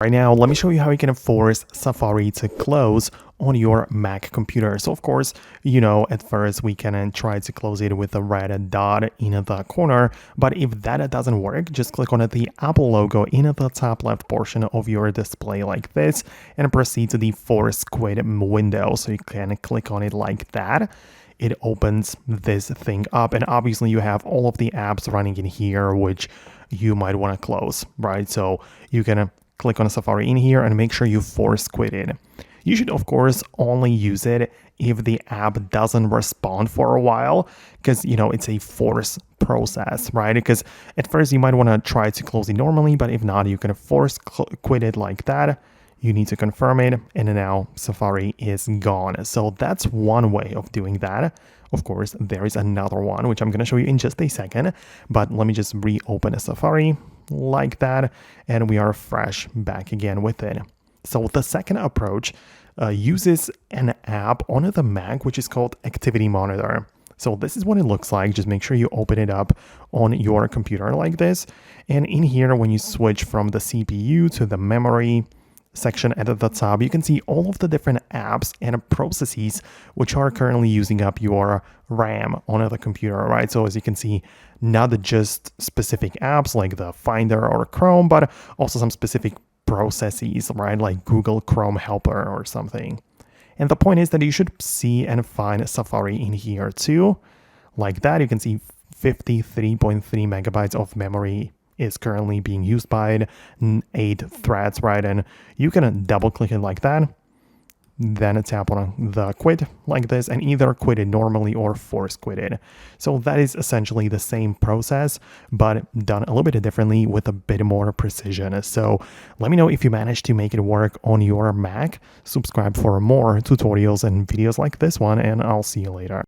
Right now, let me show you how you can force Safari to close on your Mac computer. So of course, at first we can try to close it with a red dot in the corner, but if that doesn't work, just click on the Apple logo in the top left portion of your display like this and proceed to the force quit window. So you can click on it like that. It opens this thing up, and obviously you have all of the apps running in here which you might want to close, right? So you can click on Safari in here and make sure you force quit it. You should, of course, only use it if the app doesn't respond for a while, because, it's a force process, right? Because at first you might want to try to close it normally, but if not, you can force quit it like that. You need to confirm it, and now Safari is gone. So that's one way of doing that. Of course, there is another one, which I'm going to show you in just a second, but let me just reopen a Safari like that, and we are fresh back again with it. So the second approach uses an app on the Mac, which is called Activity Monitor. So this is what it looks like. Just make sure you open it up on your computer like this. And in here, when you switch from the CPU to the memory section at the top, you can see all of the different apps and processes which are currently using up your RAM on the computer, right? So as you can see, not just specific apps like the Finder or Chrome, but also some specific processes, right? Like Google Chrome Helper or something. And the point is that you should see and find Safari in here too. Like that, you can see 53.3 megabytes of memory is currently being used by 8 threads, right? And you can double click it like that, then tap on the quit like this, and either quit it normally or force quit it. So that is essentially the same process, but done a little bit differently with a bit more precision. So let me know if you managed to make it work on your Mac. Subscribe for more tutorials and videos like this one, and I'll see you later.